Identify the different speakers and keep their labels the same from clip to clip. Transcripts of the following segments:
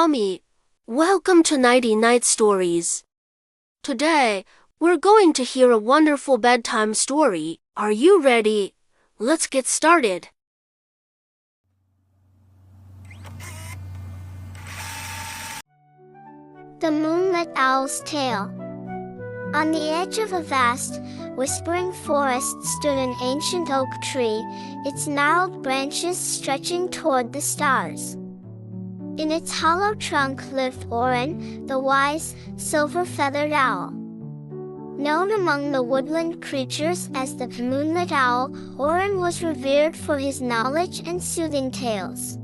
Speaker 1: Mommy. Welcome to Nighty Night Stories. Today, we're going to hear a wonderful bedtime story. Are you ready? Let's get started.
Speaker 2: The Moonlit Owl's Tale. On the edge of a vast, whispering forest stood an ancient oak tree, its gnarled branches stretching toward the stars. In its hollow trunk lived Orin, the wise, silver-feathered owl. Known among the woodland creatures as the Moonlit Owl, Orin was revered for his knowledge and soothing tales.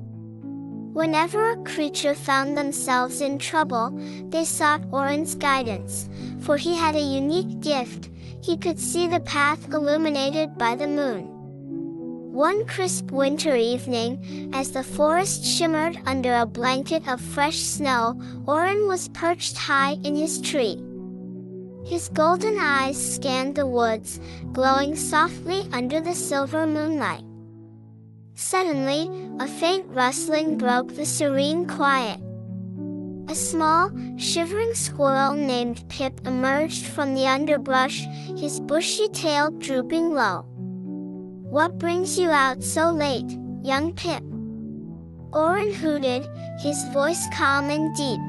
Speaker 2: Whenever a creature found themselves in trouble, they sought Orin's guidance, for he had a unique gift. He could see the path illuminated by the moon. One crisp winter evening, as the forest shimmered under a blanket of fresh snow, Orin was perched high in his tree. His golden eyes scanned the woods, glowing softly under the silver moonlight. Suddenly, a faint rustling broke the serene quiet. A small, shivering squirrel named Pip emerged from the underbrush, his bushy tail drooping low. "What brings you out so late, young Pip?" Orin hooted, his voice calm and deep.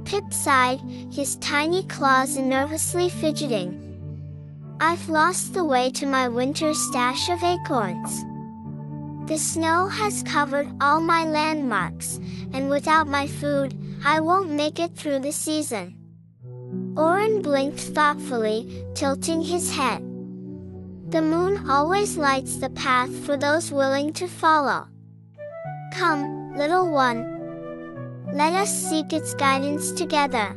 Speaker 2: Pip sighed, his tiny claws nervously fidgeting. "I've lost the way to my winter stash of acorns. The snow has covered all my landmarks, and without my food, I won't make it through the season." Orin blinked thoughtfully, tilting his head. "The moon always lights the path for those willing to follow. Come, little one. Let us seek its guidance together."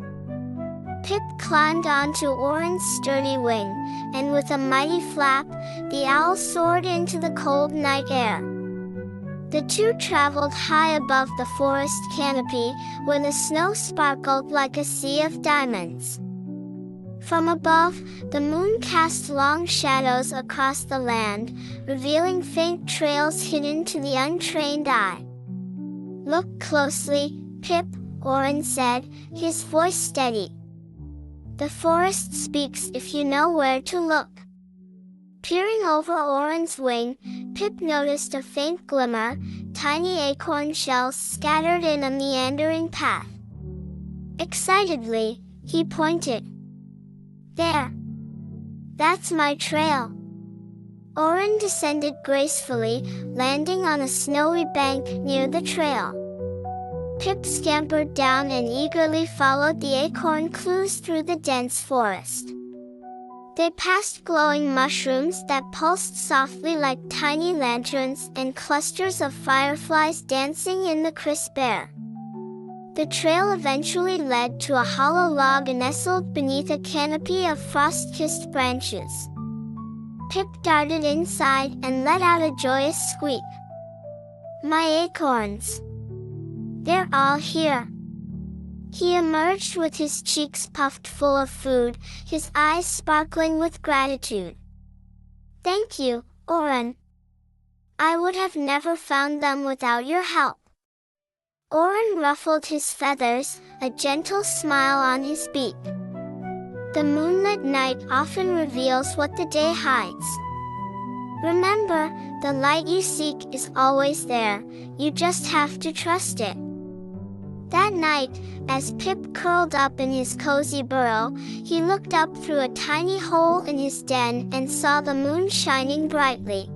Speaker 2: Pip climbed onto Orin's sturdy wing, and with a mighty flap, the owl soared into the cold night air. The two traveled high above the forest canopy, where the snow sparkled like a sea of diamonds. From above, the moon cast long shadows across the land, revealing faint trails hidden to the untrained eye. "Look closely, Pip," Orin said, his voice steady. "The forest speaks if you know where to look." Peering over Orin's wing, Pip noticed a faint glimmer, tiny acorn shells scattered in a meandering path. Excitedly, he pointed. "There! That's my trail." Orin descended gracefully, landing on a snowy bank near the trail. Pip scampered down and eagerly followed the acorn clues through the dense forest. They passed glowing mushrooms that pulsed softly like tiny lanterns and clusters of fireflies dancing in the crisp air. The trail eventually led to a hollow log nestled beneath a canopy of frost-kissed branches. Pip darted inside and let out a joyous squeak. "My acorns! They're all here." He emerged with his cheeks puffed full of food, his eyes sparkling with gratitude. "Thank you, Orin. I would have never found them without your help." Orin ruffled his feathers, a gentle smile on his beak. The moonlit night often reveals what the day hides. Remember, the light you seek is always there, you just have to trust it. That night, as Pip curled up in his cozy burrow, he looked up through a tiny hole in his den and saw the moon shining brightly.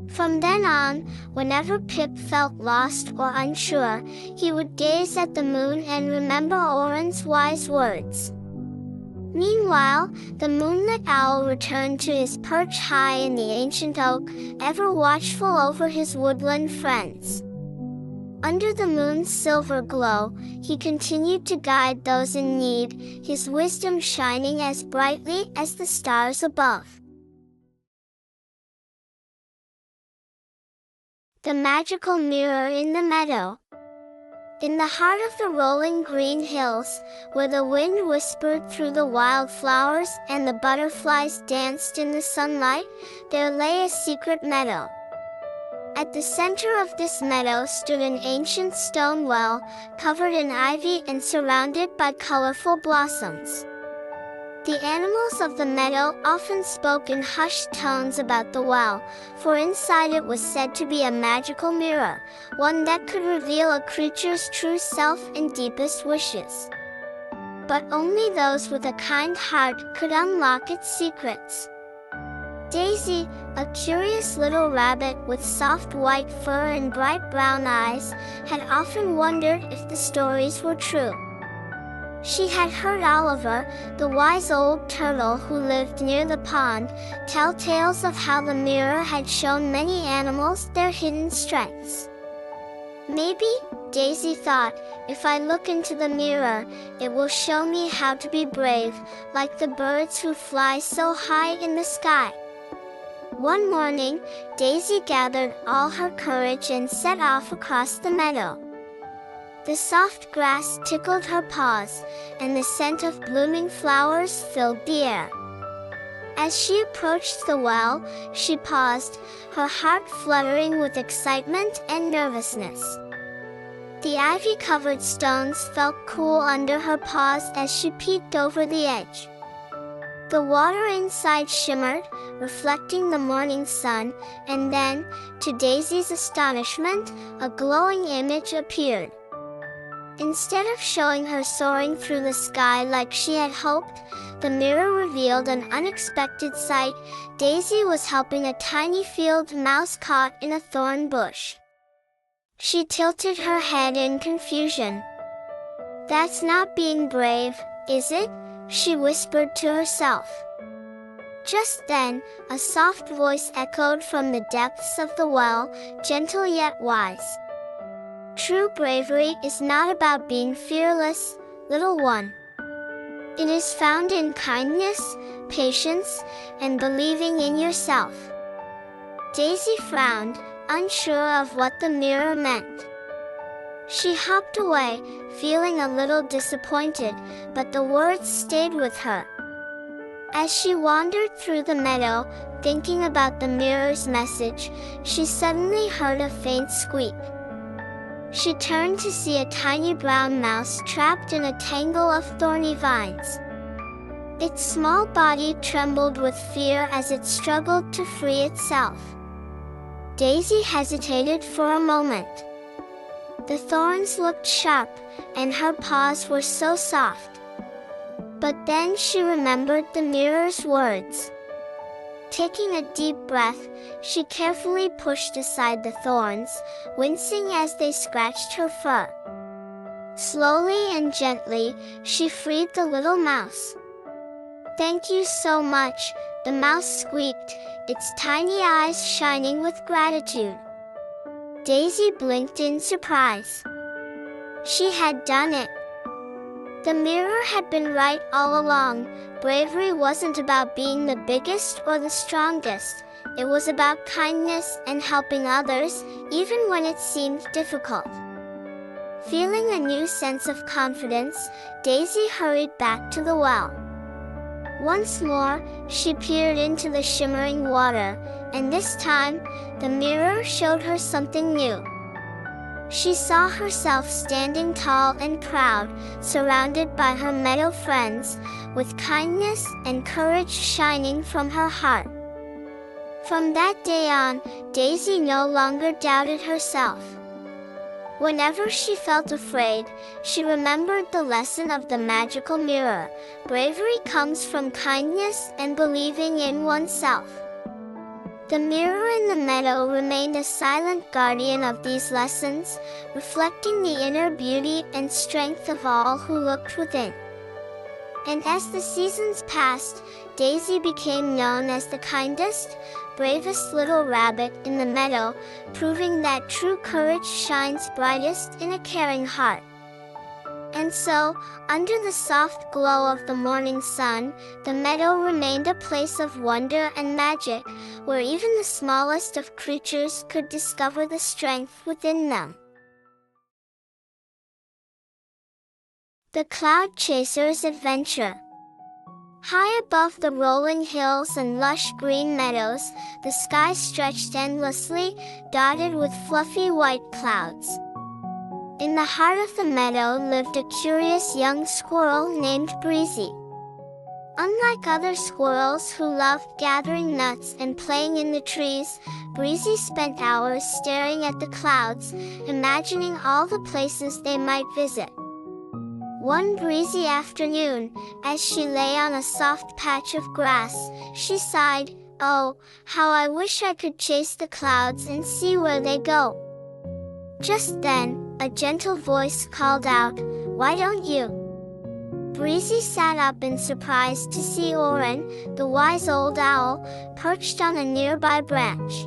Speaker 2: From then on, whenever Pip felt lost or unsure, he would gaze at the moon and remember Orin's wise words. Meanwhile, the Moonlit Owl returned to his perch high in the ancient oak, ever watchful over his woodland friends. Under the moon's silver glow, he continued to guide those in need, his wisdom shining as brightly as the stars above. The Magical Mirror in the Meadow. In the heart of the rolling green hills, where the wind whispered through the wildflowers and the butterflies danced in the sunlight, there lay a secret meadow. At the center of this meadow stood an ancient stone well, covered in ivy and surrounded by colorful blossoms. The animals of the meadow often spoke in hushed tones about the well, for inside it was said to be a magical mirror, one that could reveal a creature's true self and deepest wishes. But only those with a kind heart could unlock its secrets. Daisy, a curious little rabbit with soft white fur and bright brown eyes, had often wondered if the stories were true. She had heard Oliver, the wise old turtle who lived near the pond, tell tales of how the mirror had shown many animals their hidden strengths. Maybe, Daisy thought, if I look into the mirror, it will show me how to be brave, like the birds who fly so high in the sky. One morning, Daisy gathered all her courage and set off across the meadow. The soft grass tickled her paws, and the scent of blooming flowers filled the air. As she approached the well, she paused, her heart fluttering with excitement and nervousness. The ivy-covered stones felt cool under her paws as she peeked over the edge. The water inside shimmered, reflecting the morning sun, and then, to Daisy's astonishment, a glowing image appeared. Instead of showing her soaring through the sky like she had hoped, the mirror revealed an unexpected sight. Daisy was helping a tiny field mouse caught in a thorn bush. She tilted her head in confusion. "That's not being brave, is it?" she whispered to herself. Just then, a soft voice echoed from the depths of the well, gentle yet wise. "True bravery is not about being fearless, little one. It is found in kindness, patience, and believing in yourself." Daisy frowned, unsure of what the mirror meant. She hopped away, feeling a little disappointed, but the words stayed with her. As she wandered through the meadow, thinking about the mirror's message, she suddenly heard a faint squeak. She turned to see a tiny brown mouse trapped in a tangle of thorny vines. Its small body trembled with fear as it struggled to free itself. Daisy hesitated for a moment. The thorns looked sharp, and her paws were so soft. But then she remembered the mirror's words. Taking a deep breath, she carefully pushed aside the thorns, wincing as they scratched her fur. Slowly and gently, she freed the little mouse. "Thank you so much," the mouse squeaked, its tiny eyes shining with gratitude. Daisy blinked in surprise. She had done it. The mirror had been right all along. Bravery wasn't about being the biggest or the strongest. It was about kindness and helping others, even when it seemed difficult. Feeling a new sense of confidence, Daisy hurried back to the well. Once more, she peered into the shimmering water, and this time, the mirror showed her something new. She saw herself standing tall and proud, surrounded by her meadow friends, with kindness and courage shining from her heart. From that day on, Daisy no longer doubted herself. Whenever she felt afraid, she remembered the lesson of the magical mirror. Bravery comes from kindness and believing in oneself. The mirror in the meadow remained a silent guardian of these lessons, reflecting the inner beauty and strength of all who looked within. And as the seasons passed, Daisy became known as the kindest, bravest little rabbit in the meadow, proving that true courage shines brightest in a caring heart. And so, under the soft glow of the morning sun, the meadow remained a place of wonder and magic, where even the smallest of creatures could discover the strength within them. The Cloud Chaser's Adventure. High above the rolling hills and lush green meadows, the sky stretched endlessly, dotted with fluffy white clouds. In the heart of the meadow lived a curious young squirrel named Breezy. Unlike other squirrels who loved gathering nuts and playing in the trees, Breezy spent hours staring at the clouds, imagining all the places they might visit. One breezy afternoon, as she lay on a soft patch of grass, she sighed, "Oh, how I wish I could chase the clouds and see where they go." Just then, a gentle voice called out, "Why don't you?" Breezy sat up in surprise to see Oren, the wise old owl, perched on a nearby branch.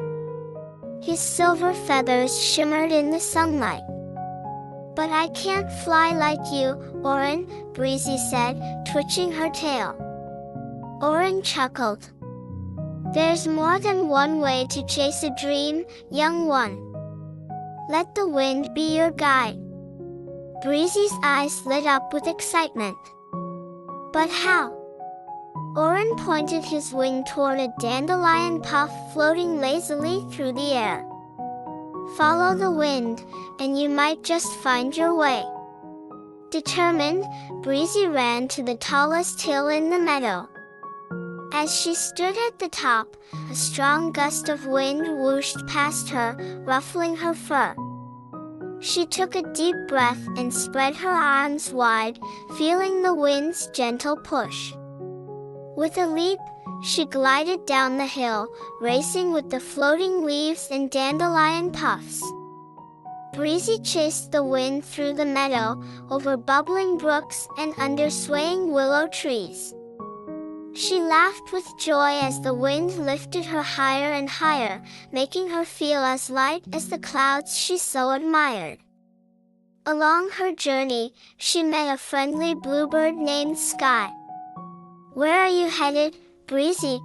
Speaker 2: His silver feathers shimmered in the sunlight. "But I can't fly like you, Oren," Breezy said, twitching her tail. Oren chuckled. "There's more than one way to chase a dream, young one. Let the wind be your guide." Breezy's eyes lit up with excitement. "But how?" Oren pointed his wing toward a dandelion puff floating lazily through the air. "Follow the wind, and you might just find your way." Determined, Breezy ran to the tallest hill in the meadow. As she stood at the top, a strong gust of wind whooshed past her, ruffling her fur. She took a deep breath and spread her arms wide, feeling the wind's gentle push. With a leap, she glided down the hill, racing with the floating leaves and dandelion puffs. Breezy chased the wind through the meadow, over bubbling brooks and under swaying willow trees. She laughed with joy as the wind lifted her higher and higher, making her feel as light as the clouds she so admired. Along her journey, she met a friendly bluebird named Sky. "Where are you headed, Breezy?"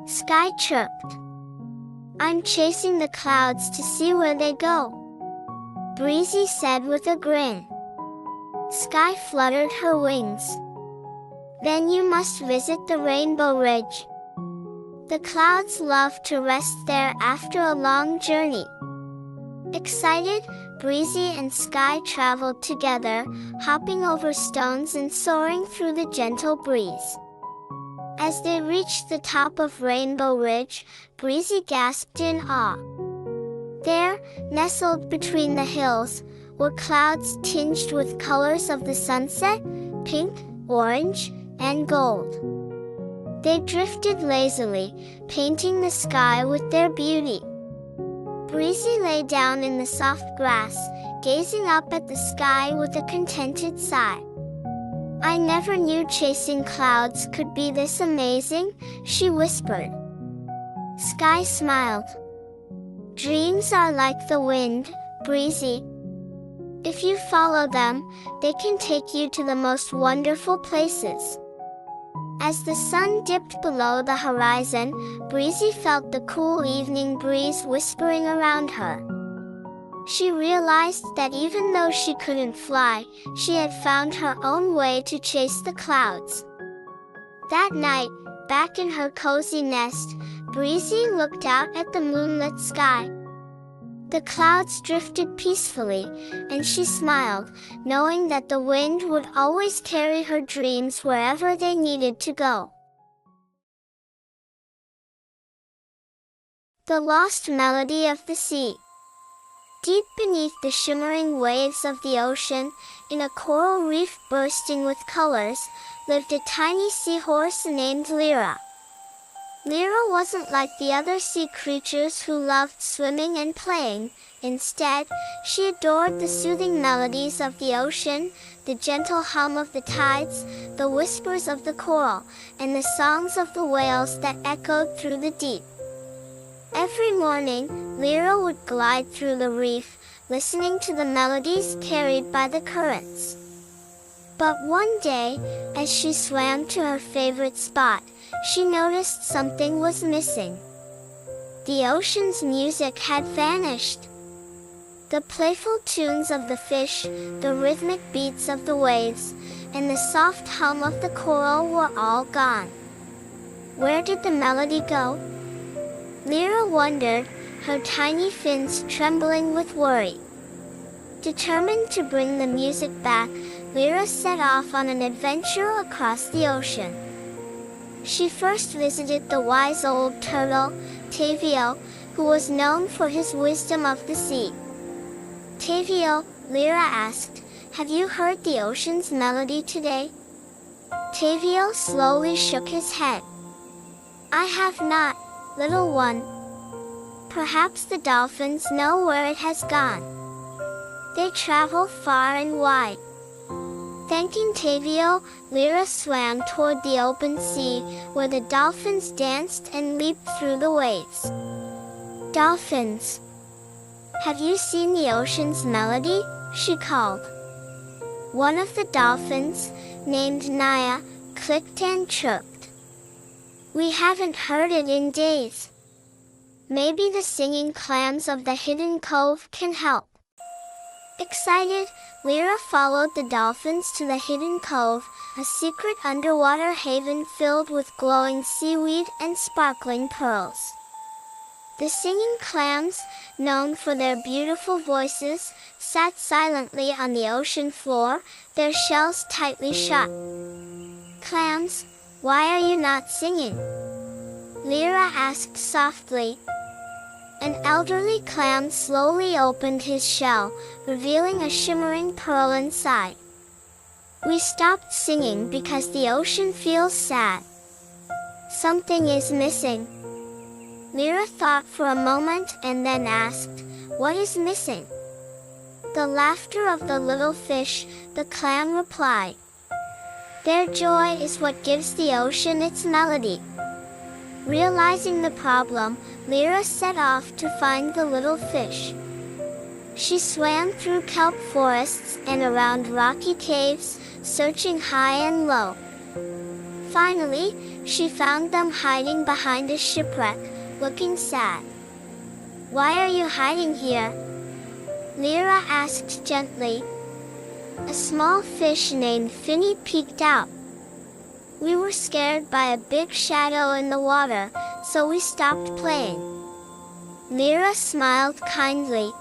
Speaker 2: Sky chirped. "I'm chasing the clouds to see where they go," Breezy said with a grin. Sky fluttered her wings. "Then you must visit the Rainbow Ridge. The clouds love to rest there after a long journey." Excited, Breezy and Sky traveled together, hopping over stones and soaring through the gentle breeze. As they reached the top of Rainbow Ridge, Breezy gasped in awe. There, nestled between the hills, were clouds tinged with colors of the sunset, pink, orange, and gold. They drifted lazily, painting the sky with their beauty. Breezy lay down in the soft grass, gazing up at the sky with a contented sigh. "I never knew chasing clouds could be this amazing," she whispered. Sky smiled. "Dreams are like the wind, Breezy. If you follow them, they can take you to the most wonderful places." As the sun dipped below the horizon, Breezy felt the cool evening breeze whispering around her. She realized that even though she couldn't fly, she had found her own way to chase the clouds. That night, back in her cozy nest, Breezy looked out at the moonlit sky. The clouds drifted peacefully, and she smiled, knowing that the wind would always carry her dreams wherever they needed to go. The Lost Melody of the Sea. Deep beneath the shimmering waves of the ocean, in a coral reef bursting with colors, lived a tiny seahorse named Lyra. Lyra wasn't like the other sea creatures who loved swimming and playing. Instead, she adored the soothing melodies of the ocean, the gentle hum of the tides, the whispers of the coral, and the songs of the whales that echoed through the deep. Every morning, Lyra would glide through the reef, listening to the melodies carried by the currents. But one day, as she swam to her favorite spot, she noticed something was missing. The ocean's music had vanished. The playful tunes of the fish, the rhythmic beats of the waves, and the soft hum of the coral were all gone. Where did the melody go? Lyra wondered, her tiny fins trembling with worry. Determined to bring the music back, Lyra set off on an adventure across the ocean. She first visited the wise old turtle, Tavio, who was known for his wisdom of the sea. Tavio, Lyra asked, "Have you heard the ocean's melody today?" Tavio slowly shook his head. "I have not, little one. Perhaps the dolphins know where it has gone. They travel far and wide." Thanking Tavio, Lyra swam toward the open sea, where the dolphins danced and leaped through the waves. "Dolphins, have you seen the ocean's melody?" she called. One of the dolphins, named Naya, clicked and chirped. "We haven't heard it in days. Maybe the singing clams of the hidden cove can help." Excited, Lyra followed the dolphins to the hidden cove, a secret underwater haven filled with glowing seaweed and sparkling pearls. The singing clams, known for their beautiful voices, sat silently on the ocean floor, their shells tightly shut. "Clams, why are you not singing?" Lyra asked softly. An elderly clam slowly opened his shell, revealing a shimmering pearl inside. "We stopped singing because the ocean feels sad. Something is missing." Lyra thought for a moment and then asked, "What is missing?" "The laughter of the little fish," the clam replied. "Their joy is what gives the ocean its melody." Realizing the problem, Lyra set off to find the little fish. She swam through kelp forests and around rocky caves, searching high and low. Finally, she found them hiding behind a shipwreck, looking sad. "Why are you hiding here?" Lyra asked gently. A small fish named Finny peeked out. "We were scared by a big shadow in the water, so we stopped playing." Lyra smiled kindly.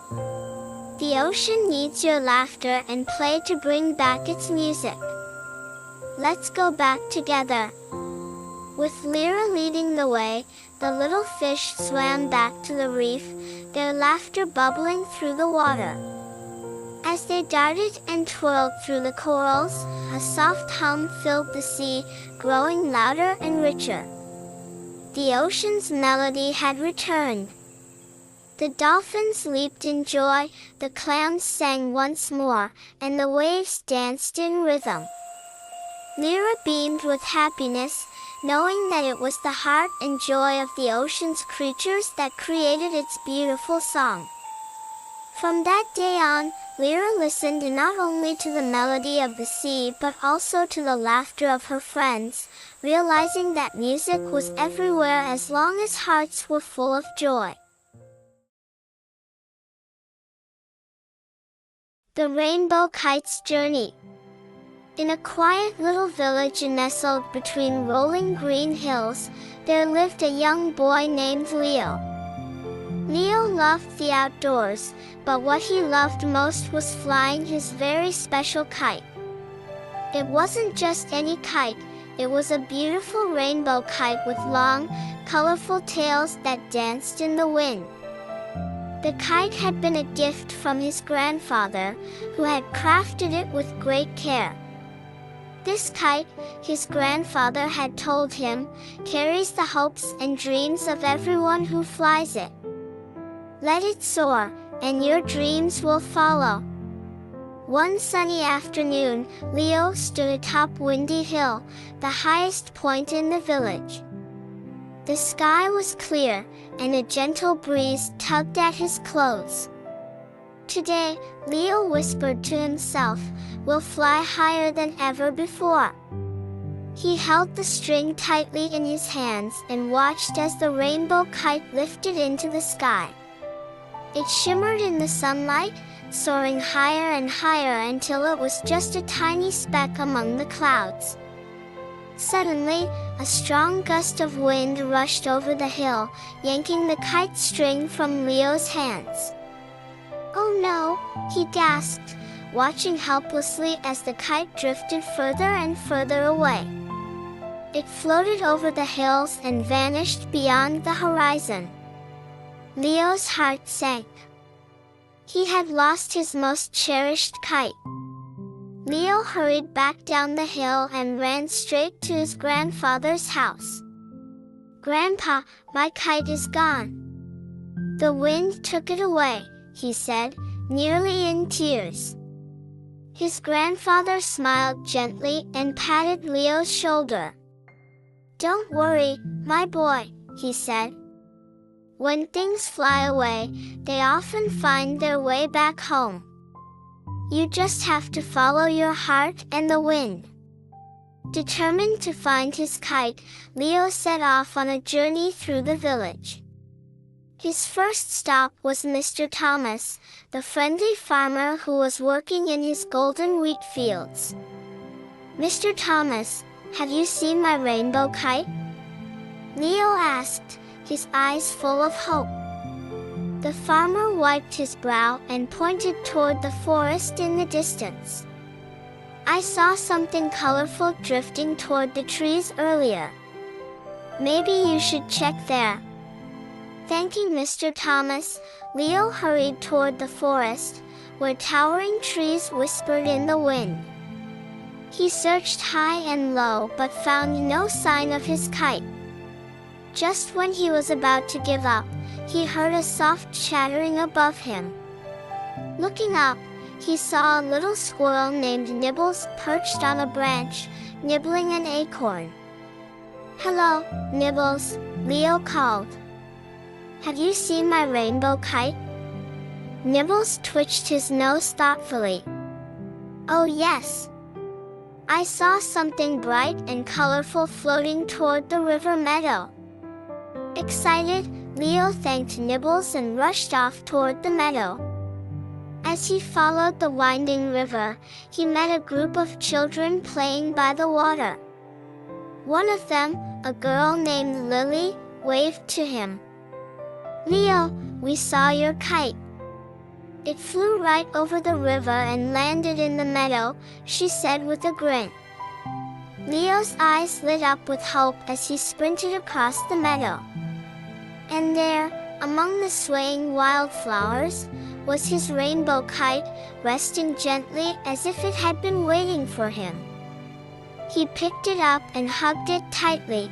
Speaker 2: "The ocean needs your laughter and play to bring back its music. Let's go back together." With Lyra leading the way, the little fish swam back to the reef, their laughter bubbling through the water. As they darted and twirled through the corals, a soft hum filled the sea, growing louder and richer. The ocean's melody had returned. The dolphins leaped in joy, the clams sang once more, and the waves danced in rhythm. Lyra beamed with happiness, knowing that it was the heart and joy of the ocean's creatures that created its beautiful song. From that day on, Lyra listened not only to the melody of the sea but also to the laughter of her friends, realizing that music was everywhere as long as hearts were full of joy. The Rainbow Kite's Journey. In a quiet little village nestled between rolling green hills, there lived a young boy named Leo. Leo loved the outdoors, but what he loved most was flying his very special kite. It wasn't just any kite, it was a beautiful rainbow kite with long, colorful tails that danced in the wind. The kite had been a gift from his grandfather, who had crafted it with great care. This kite, his grandfather had told him, carries the hopes and dreams of everyone who flies it. Let it soar, and your dreams will follow. One sunny afternoon, Leo stood atop Windy Hill, the highest point in the village. The sky was clear, and a gentle breeze tugged at his clothes. Today, Leo whispered to himself, "We'll fly higher than ever before." He held the string tightly in his hands and watched as the rainbow kite lifted into the sky. It shimmered in the sunlight, soaring higher and higher until it was just a tiny speck among the clouds. Suddenly, a strong gust of wind rushed over the hill, yanking the kite string from Leo's hands. "Oh no," he gasped, watching helplessly as the kite drifted further and further away. It floated over the hills and vanished beyond the horizon. Leo's heart sank. He had lost his most cherished kite. Leo hurried back down the hill and ran straight to his grandfather's house. "Grandpa, my kite is gone. The wind took it away," he said, nearly in tears. His grandfather smiled gently and patted Leo's shoulder. "Don't worry, my boy," he said. "When things fly away, they often find their way back home. You just have to follow your heart and the wind." Determined to find his kite, Leo set off on a journey through the village. His first stop was Mr. Thomas, the friendly farmer who was working in his golden wheat fields. "Mr. Thomas, have you seen my rainbow kite?" Leo asked, his eyes full of hope. The farmer wiped his brow and pointed toward the forest in the distance. "I saw something colorful drifting toward the trees earlier. Maybe you should check there." Thanking Mr. Thomas, Leo hurried toward the forest, where towering trees whispered in the wind. He searched high and low but found no sign of his kite. Just when he was about to give up, he heard a soft chattering above him. Looking up, he saw a little squirrel named Nibbles perched on a branch, nibbling an acorn. "Hello, Nibbles," Leo called. "Have you seen my rainbow kite?" Nibbles twitched his nose thoughtfully. "Oh yes. I saw something bright and colorful floating toward the river meadow." Excited, Leo thanked Nibbles and rushed off toward the meadow. As he followed the winding river, he met a group of children playing by the water. One of them, a girl named Lily, waved to him. "Leo, we saw your kite. It flew right over the river and landed in the meadow," she said with a grin. Leo's eyes lit up with hope as he sprinted across the meadow. And there, among the swaying wildflowers, was his rainbow kite, resting gently as if it had been waiting for him. He picked it up and hugged it tightly.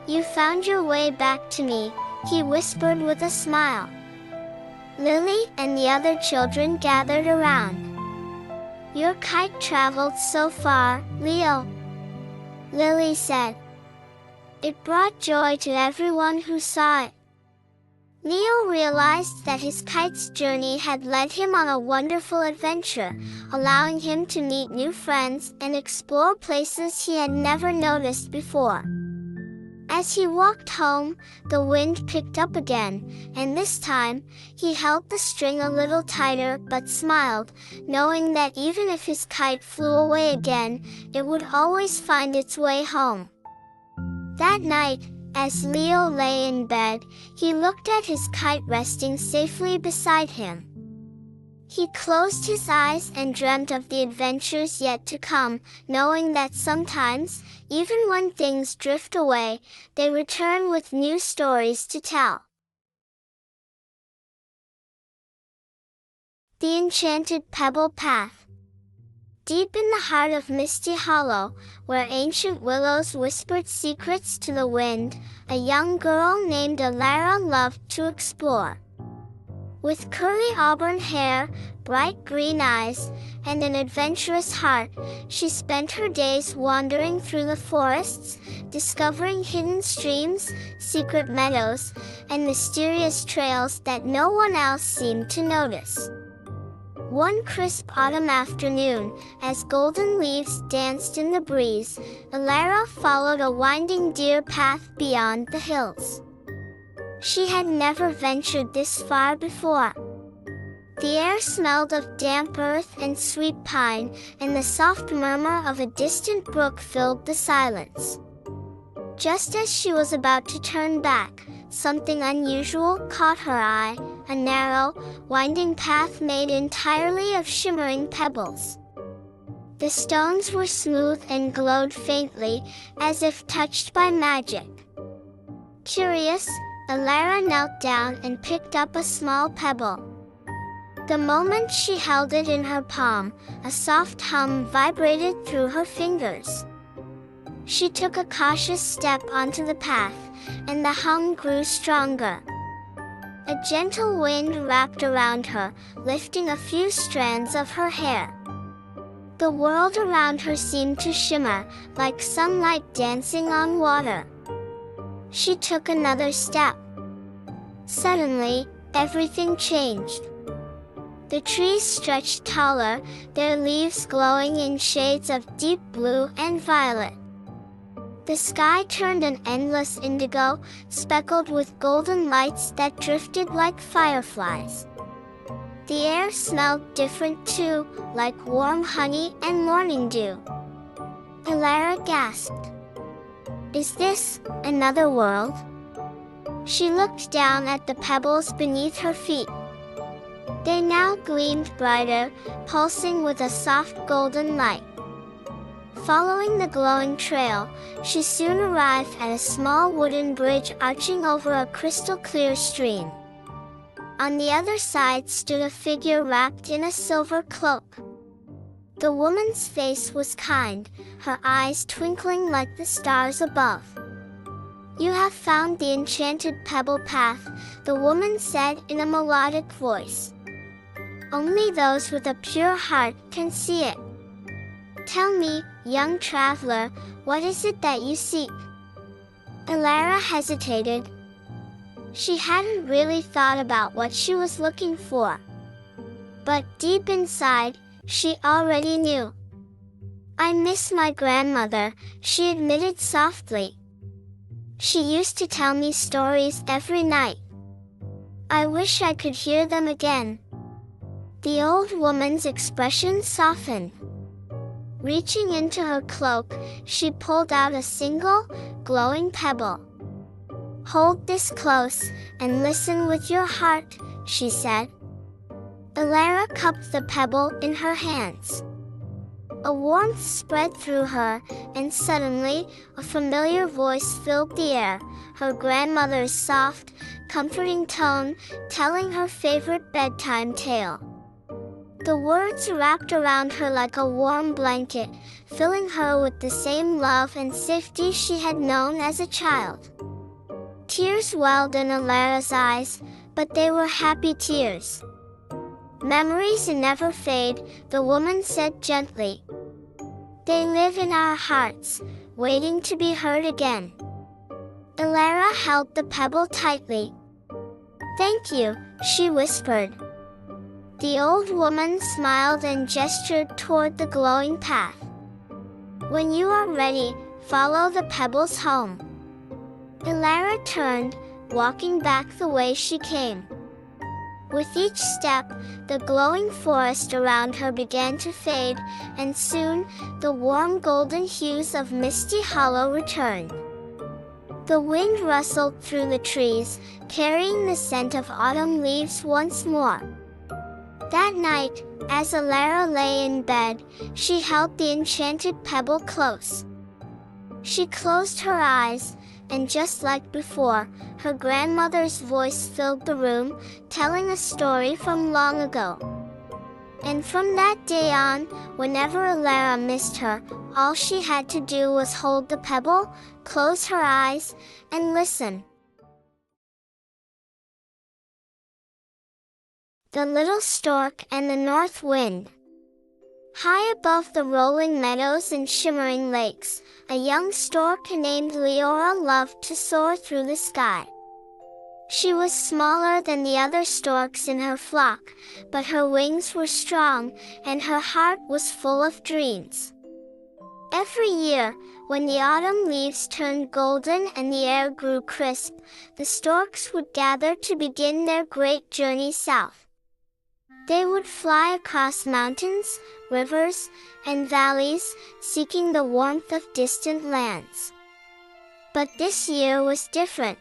Speaker 2: "You found your way back to me," he whispered with a smile. Lily and the other children gathered around. "Your kite traveled so far, Leo," Lily said. "It brought joy to everyone who saw it." Leo realized that his kite's journey had led him on a wonderful adventure, allowing him to meet new friends and explore places he had never noticed before. As he walked home, the wind picked up again, and this time, he held the string a little tighter but smiled, knowing that even if his kite flew away again, it would always find its way home. That night, as Leo lay in bed, he looked at his kite resting safely beside him. He closed his eyes and dreamt of the adventures yet to come, knowing that sometimes, even when things drift away, they return with new stories to tell. The Enchanted Pebble Path. Deep in the heart of Misty Hollow, where ancient willows whispered secrets to the wind, a young girl named Alara loved to explore. With curly auburn hair, bright green eyes, and an adventurous heart, she spent her days wandering through the forests, discovering hidden streams, secret meadows, and mysterious trails that no one else seemed to notice. One crisp autumn afternoon, as golden leaves danced in the breeze, Alara followed a winding deer path beyond the hills. She had never ventured this far before. The air smelled of damp earth and sweet pine, and the soft murmur of a distant brook filled the silence. Just as she was about to turn back, something unusual caught her eye, a narrow, winding path made entirely of shimmering pebbles. The stones were smooth and glowed faintly, as if touched by magic. Curious, Elara knelt down and picked up a small pebble. The moment she held it in her palm, a soft hum vibrated through her fingers. She took a cautious step onto the path, and the hum grew stronger. A gentle wind wrapped around her, lifting a few strands of her hair. The world around her seemed to shimmer, like sunlight dancing on water. She took another step. Suddenly, everything changed. The trees stretched taller, their leaves glowing in shades of deep blue and violet. The sky turned an endless indigo, speckled with golden lights that drifted like fireflies. The air smelled different too, like warm honey and morning dew. Elara gasped. Is this another world? She looked down at the pebbles beneath her feet. They now gleamed brighter, pulsing with a soft golden light. Following the glowing trail, she soon arrived at a small wooden bridge arching over a crystal-clear stream. On the other side stood a figure wrapped in a silver cloak. The woman's face was kind, her eyes twinkling like the stars above. You have found the enchanted pebble path, the woman said in a melodic voice. Only those with a pure heart can see it. Tell me, young traveler, what is it that you seek? Elara hesitated. She hadn't really thought about what she was looking for. But deep inside, she already knew. I miss my grandmother, she admitted softly. She used to tell me stories every night. I wish I could hear them again. The old woman's expression softened. Reaching into her cloak, she pulled out a single, glowing pebble. Hold this close, and listen with your heart, she said. Elara cupped the pebble in her hands. A warmth spread through her, and suddenly, a familiar voice filled the air, her grandmother's soft, comforting tone, telling her favorite bedtime tale. The words wrapped around her like a warm blanket, filling her with the same love and safety she had known as a child. Tears welled in Elara's eyes, but they were happy tears. Memories never fade, the woman said gently. They live in our hearts, waiting to be heard again. Elara held the pebble tightly. Thank you, she whispered. The old woman smiled and gestured toward the glowing path. When you are ready, follow the pebbles home. Elara turned, walking back the way she came. With each step, the glowing forest around her began to fade, and soon, the warm golden hues of Misty Hollow returned. The wind rustled through the trees, carrying the scent of autumn leaves once more. That night, as Elara lay in bed, she held the enchanted pebble close. She closed her eyes, and just like before, her grandmother's voice filled the room, telling a story from long ago. And from that day on, whenever Elara missed her, all she had to do was hold the pebble, close her eyes, and listen. The Little Stork and the North Wind. High above the rolling meadows and shimmering lakes, a young stork named Leora loved to soar through the sky. She was smaller than the other storks in her flock, but her wings were strong, and her heart was full of dreams. Every year, when the autumn leaves turned golden and the air grew crisp, the storks would gather to begin their great journey south. They would fly across mountains, rivers, and valleys, seeking the warmth of distant lands. But this year was different.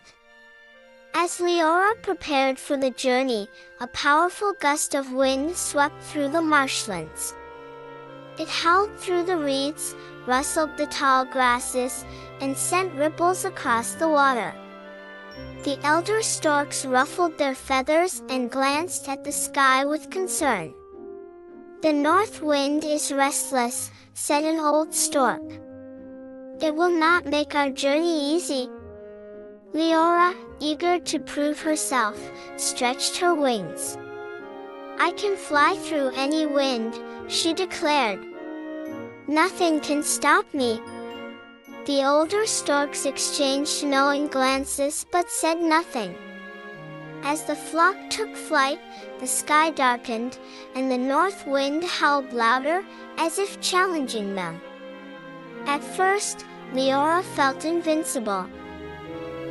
Speaker 2: As Leora prepared for the journey, a powerful gust of wind swept through the marshlands. It howled through the reeds, rustled the tall grasses, and sent ripples across the water. The elder storks ruffled their feathers and glanced at the sky with concern. "The north wind is restless," said an old stork. "It will not make our journey easy." Leora, eager to prove herself, stretched her wings. "I can fly through any wind," she declared. "Nothing can stop me." The older storks exchanged knowing glances but said nothing. As the flock took flight, the sky darkened, and the north wind howled louder, as if challenging them. At first, Leora felt invincible.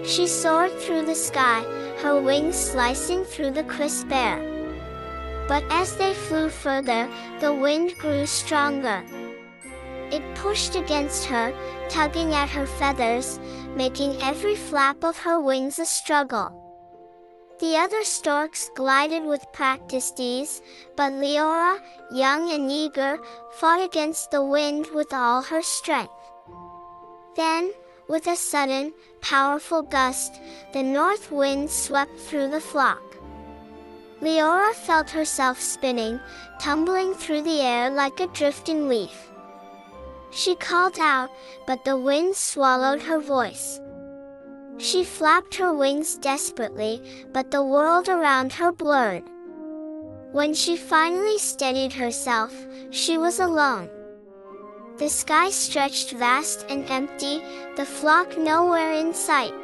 Speaker 2: She soared through the sky, her wings slicing through the crisp air. But as they flew further, the wind grew stronger. It pushed against her, tugging at her feathers, making every flap of her wings a struggle. The other storks glided with practiced ease, but Leora, young and eager, fought against the wind with all her strength. Then, with a sudden, powerful gust, the north wind swept through the flock. Leora felt herself spinning, tumbling through the air like a drifting leaf. She called out, but the wind swallowed her voice. She flapped her wings desperately, but the world around her blurred. When she finally steadied herself, she was alone. The sky stretched vast and empty, the flock nowhere in sight.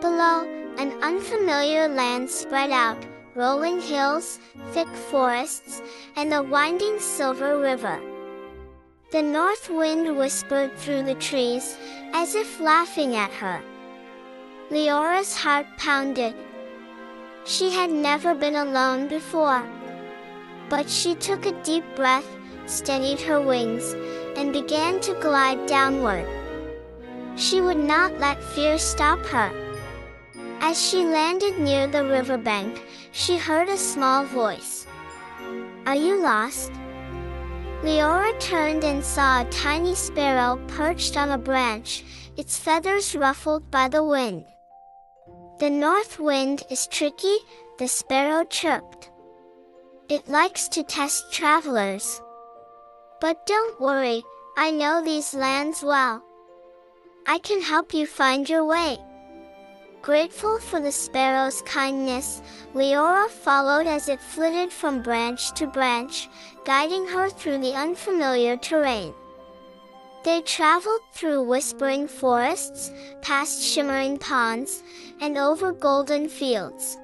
Speaker 2: Below, an unfamiliar land spread out, rolling hills, thick forests, and a winding silver river. The north wind whispered through the trees, as if laughing at her. Leora's heart pounded. She had never been alone before. But she took a deep breath, steadied her wings, and began to glide downward. She would not let fear stop her. As she landed near the riverbank, she heard a small voice. "Are you lost?" Leora turned and saw a tiny sparrow perched on a branch, its feathers ruffled by the wind. "The north wind is tricky," the sparrow chirped. "It likes to test travelers. But don't worry, I know these lands well. I can help you find your way." Grateful for the sparrow's kindness, Leora followed as it flitted from branch to branch, guiding her through the unfamiliar terrain. They traveled through whispering forests, past shimmering ponds, and over golden fields.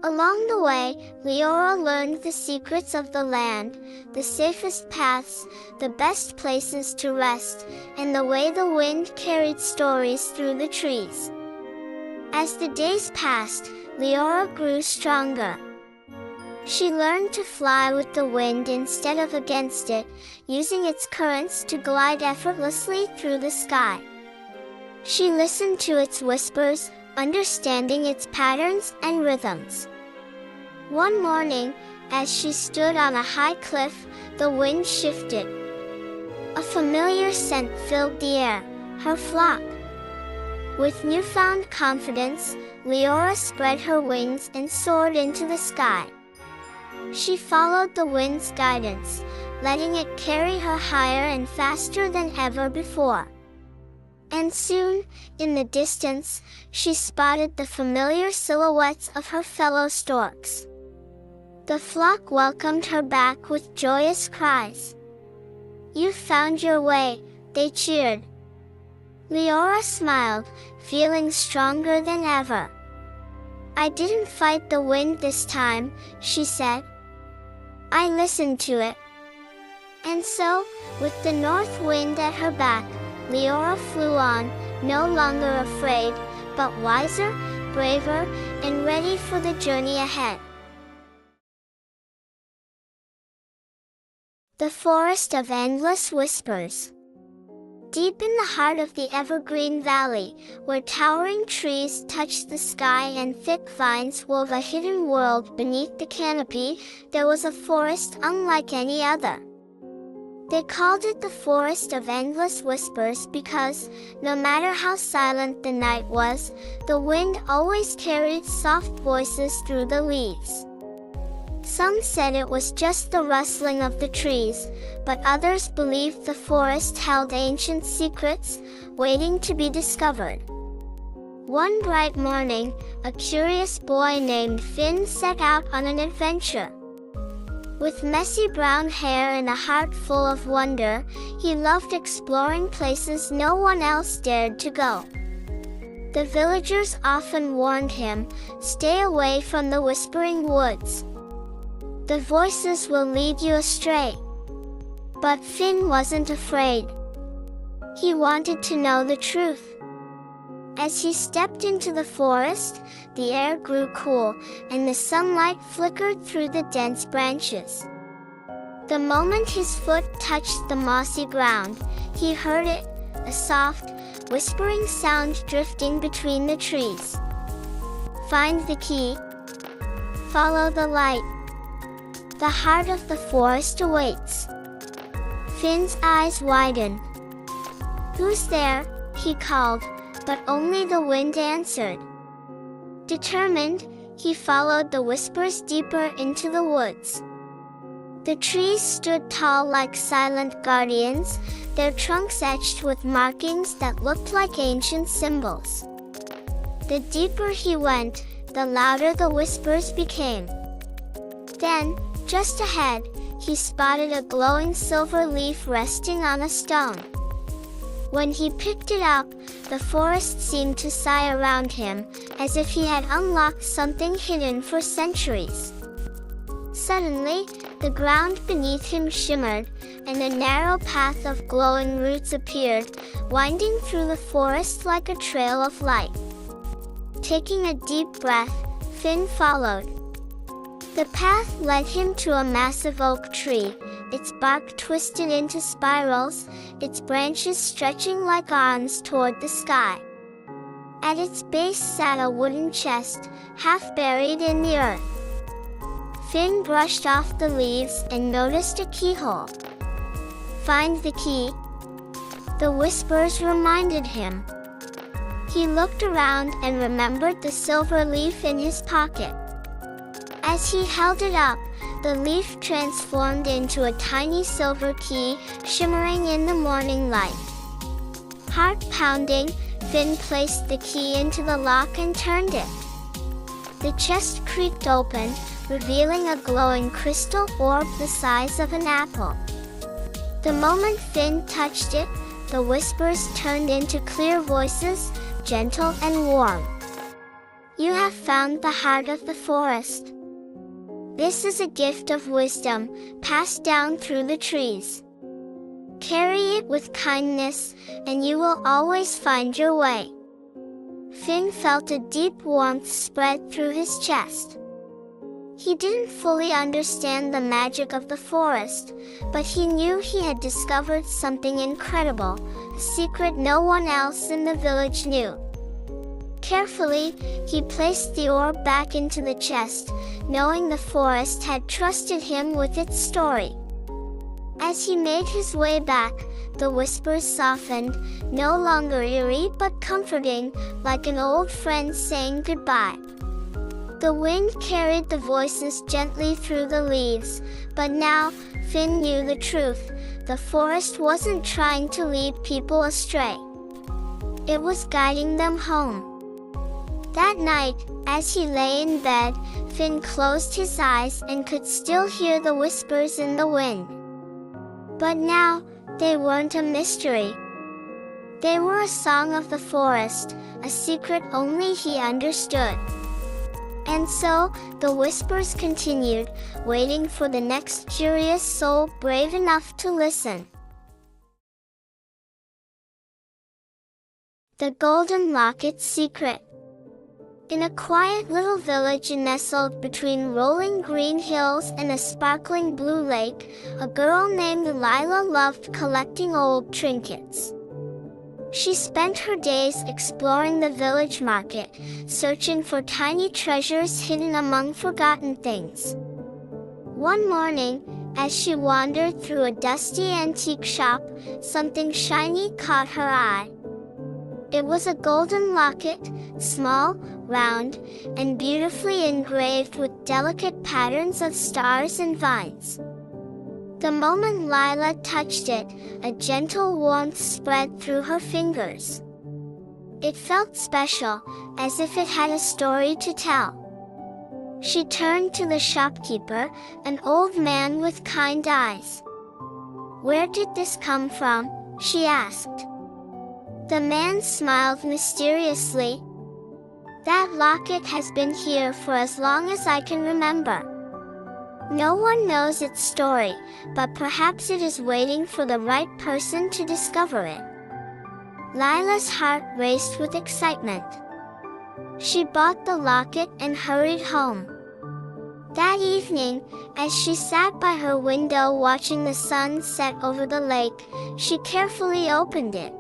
Speaker 2: Along the way, Leora learned the secrets of the land, the safest paths, the best places to rest, and the way the wind carried stories through the trees. As the days passed, Leora grew stronger. She learned to fly with the wind instead of against it, using its currents to glide effortlessly through the sky. She listened to its whispers, understanding its patterns and rhythms. One morning, as she stood on a high cliff, the wind shifted. A familiar scent filled the air, her flock. With newfound confidence, Leora spread her wings and soared into the sky. She followed the wind's guidance, letting it carry her higher and faster than ever before. And soon, in the distance, she spotted the familiar silhouettes of her fellow storks. The flock welcomed her back with joyous cries. "You found your way," they cheered. Leora smiled, feeling stronger than ever. "I didn't fight the wind this time," she said. "I listened to it." And so, with the north wind at her back, Leora flew on, no longer afraid, but wiser, braver, and ready for the journey ahead. The forest of endless whispers. Deep in the heart of the evergreen valley, where towering trees touched the sky and thick vines wove a hidden world beneath the canopy, there was a forest unlike any other. They called it the forest of endless whispers because, no matter how silent the night was, the wind always carried soft voices through the leaves. Some said it was just the rustling of the trees, but others believed the forest held ancient secrets, waiting to be discovered. One bright morning, a curious boy named Finn set out on an adventure. With messy brown hair and a heart full of wonder, he loved exploring places no one else dared to go. The villagers often warned him, "Stay away from the whispering woods. The voices will lead you astray." But Finn wasn't afraid. He wanted to know the truth. As he stepped into the forest, the air grew cool, and the sunlight flickered through the dense branches. The moment his foot touched the mossy ground, he heard it, a soft, whispering sound drifting between the trees. Find the key. Follow the light. The heart of the forest awaits. Finn's eyes widened. "Who's there?" he called, but only the wind answered. Determined, he followed the whispers deeper into the woods. The trees stood tall like silent guardians, their trunks etched with markings that looked like ancient symbols. The deeper he went, the louder the whispers became. Then, just ahead, he spotted a glowing silver leaf resting on a stone. When he picked it up, the forest seemed to sigh around him, as if he had unlocked something hidden for centuries. Suddenly, the ground beneath him shimmered, and a narrow path of glowing roots appeared, winding through the forest like a trail of light. Taking a deep breath, Finn followed. The path led him to a massive oak tree, its bark twisted into spirals, its branches stretching like arms toward the sky. At its base sat a wooden chest, half buried in the earth. Finn brushed off the leaves and noticed a keyhole. Find the key. The whispers reminded him. He looked around and remembered the silver leaf in his pocket. As he held it up, the leaf transformed into a tiny silver key, shimmering in the morning light. Heart pounding, Finn placed the key into the lock and turned it. The chest creaked open, revealing a glowing crystal orb the size of an apple. The moment Finn touched it, the whispers turned into clear voices, gentle and warm. You have found the heart of the forest. This is a gift of wisdom, passed down through the trees. Carry it with kindness, and you will always find your way. Finn felt a deep warmth spread through his chest. He didn't fully understand the magic of the forest, but he knew he had discovered something incredible, a secret no one else in the village knew. Carefully, he placed the orb back into the chest, knowing the forest had trusted him with its story. As he made his way back, the whispers softened, no longer eerie but comforting, like an old friend saying goodbye. The wind carried the voices gently through the leaves, but now, Finn knew the truth. The forest wasn't trying to lead people astray. It was guiding them home. That night, as he lay in bed, Finn closed his eyes and could still hear the whispers in the wind. But now, they weren't a mystery. They were a song of the forest, a secret only he understood. And so, the whispers continued, waiting for the next curious soul brave enough to listen. The Golden Locket Secret. In a quiet little village nestled between rolling green hills and a sparkling blue lake, a girl named Lila loved collecting old trinkets. She spent her days exploring the village market, searching for tiny treasures hidden among forgotten things. One morning, as she wandered through a dusty antique shop, something shiny caught her eye. It was a golden locket, small, round, and beautifully engraved with delicate patterns of stars and vines. The moment Lila touched it, a gentle warmth spread through her fingers. It felt special, as if it had a story to tell. She turned to the shopkeeper, an old man with kind eyes. "Where did this come from?" she asked. The man smiled mysteriously. "That locket has been here for as long as I can remember. No one knows its story, but perhaps it is waiting for the right person to discover it." Lila's heart raced with excitement. She bought the locket and hurried home. That evening, as she sat by her window watching the sun set over the lake, she carefully opened it.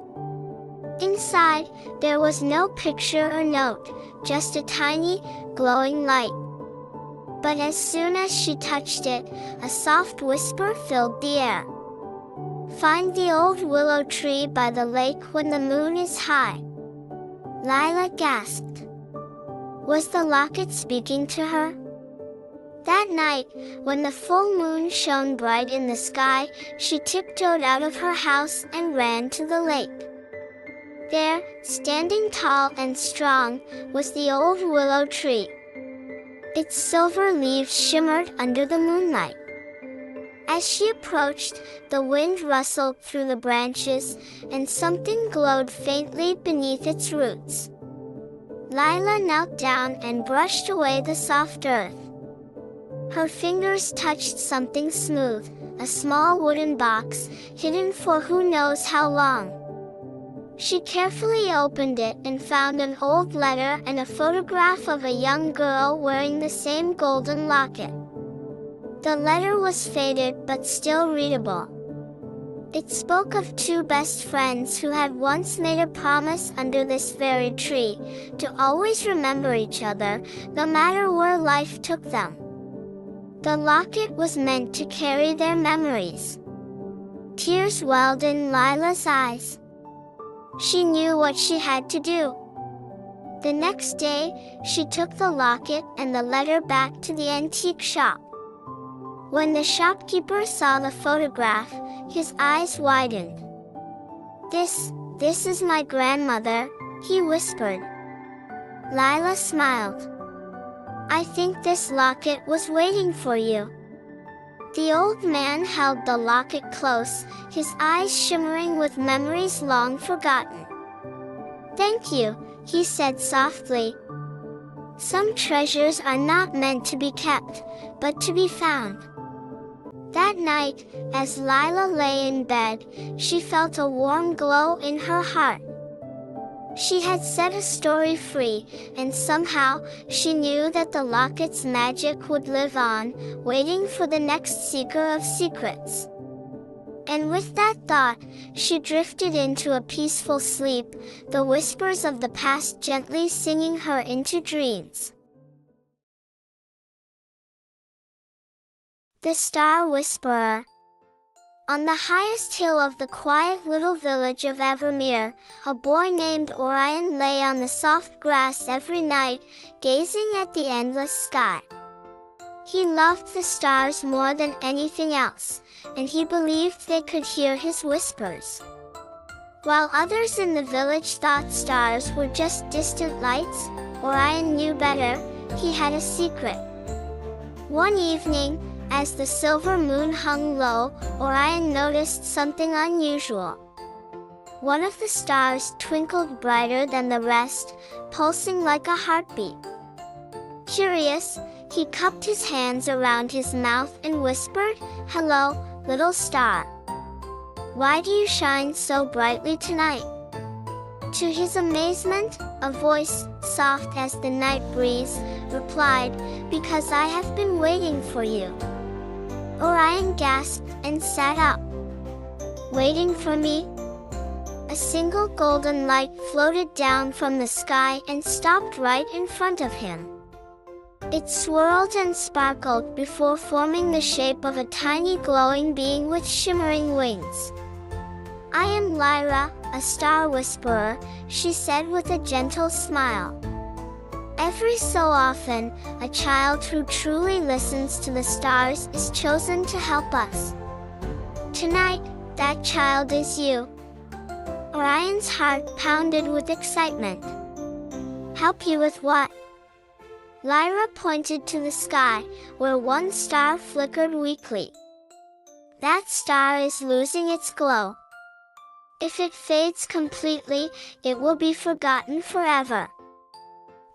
Speaker 2: Inside, there was no picture or note, just a tiny, glowing light. But as soon as she touched it, a soft whisper filled the air. "Find the old willow tree by the lake when the moon is high." Lila gasped. Was the locket speaking to her? That night, when the full moon shone bright in the sky, she tiptoed out of her house and ran to the lake. There, standing tall and strong, was the old willow tree. Its silver leaves shimmered under the moonlight. As she approached, the wind rustled through the branches, and something glowed faintly beneath its roots. Lila knelt down and brushed away the soft earth. Her fingers touched something smooth, a small wooden box, hidden for who knows how long. She carefully opened it and found an old letter and a photograph of a young girl wearing the same golden locket. The letter was faded but still readable. It spoke of two best friends who had once made a promise under this very tree, to always remember each other, no matter where life took them. The locket was meant to carry their memories. Tears welled in Lila's eyes. She knew what she had to do. The next day, she took the locket and the letter back to the antique shop. When the shopkeeper saw the photograph, his eyes widened. This is my grandmother," he whispered. Lila smiled. "I think this locket was waiting for you." The old man held the locket close, his eyes shimmering with memories long forgotten. "Thank you," he said softly. "Some treasures are not meant to be kept, but to be found." That night, as Lila lay in bed, she felt a warm glow in her heart. She had set a story free, and somehow, she knew that the locket's magic would live on, waiting for the next seeker of secrets. And with that thought, she drifted into a peaceful sleep, the whispers of the past gently singing her into dreams. The Star Whisperer. On the highest hill of the quiet little village of Evermere, a boy named Orion lay on the soft grass every night, gazing at the endless sky. He loved the stars more than anything else, and he believed they could hear his whispers. While others in the village thought stars were just distant lights, Orion knew better. He had a secret. One evening, as the silver moon hung low, Orion noticed something unusual. One of the stars twinkled brighter than the rest, pulsing like a heartbeat. Curious, he cupped his hands around his mouth and whispered, "Hello, little star. Why do you shine so brightly tonight?" To his amazement, a voice soft as the night breeze, replied, "Because I have been waiting for you." Orion gasped and sat up. "Waiting for me?" A single golden light floated down from the sky and stopped right in front of him. It swirled and sparkled before forming the shape of a tiny glowing being with shimmering wings. "I am Lyra, a star whisperer," she said with a gentle smile. "Every so often, a child who truly listens to the stars is chosen to help us. Tonight, that child is you." Orion's heart pounded with excitement. "Help you with what?" Lyra pointed to the sky, where one star flickered weakly. "That star is losing its glow. If it fades completely, it will be forgotten forever.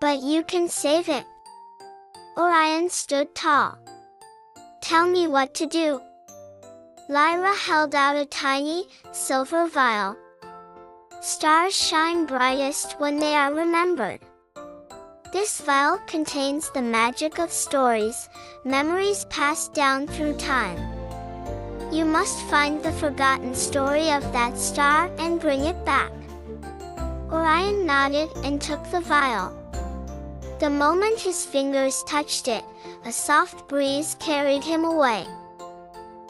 Speaker 2: But you can save it." Orion stood tall. "Tell me what to do." Lyra held out a tiny, silver vial. "Stars shine brightest when they are remembered. This vial contains the magic of stories, memories passed down through time. You must find the forgotten story of that star and bring it back." Orion nodded and took the vial. The moment his fingers touched it, a soft breeze carried him away.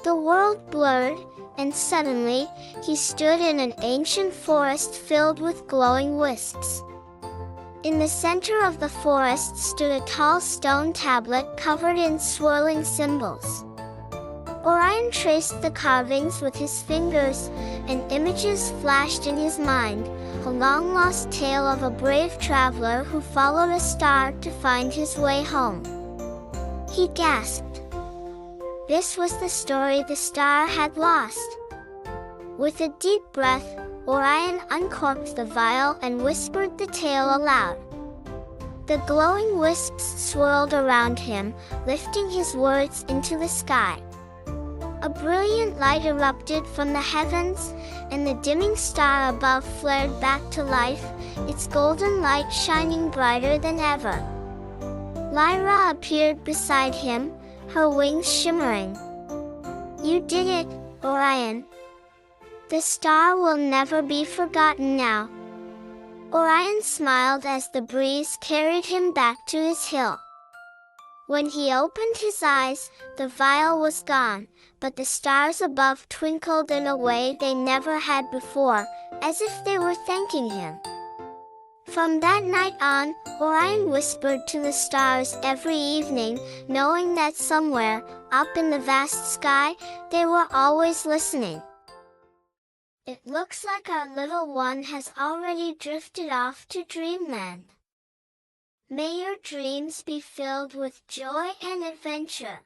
Speaker 2: The world blurred, and suddenly, he stood in an ancient forest filled with glowing wisps. In the center of the forest stood a tall stone tablet covered in swirling symbols. Orion traced the carvings with his fingers, and images flashed in his mind, a long-lost tale of a brave traveler who followed a star to find his way home. He gasped. This was the story the star had lost. With a deep breath, Orion uncorked the vial and whispered the tale aloud. The glowing wisps swirled around him, lifting his words into the sky. A brilliant light erupted from the heavens, and the dimming star above flared back to life, its golden light shining brighter than ever. Lyra appeared beside him, her wings shimmering. "You did it, Orion. The star will never be forgotten now." Orion smiled as the breeze carried him back to his hill. When he opened his eyes, the vial was gone, but the stars above twinkled in a way they never had before, as if they were thanking him. From that night on, Orion whispered to the stars every evening, knowing that somewhere, up in the vast sky, they were always listening. It looks like our little one has already drifted off to dreamland. May your dreams be filled with joy and adventure.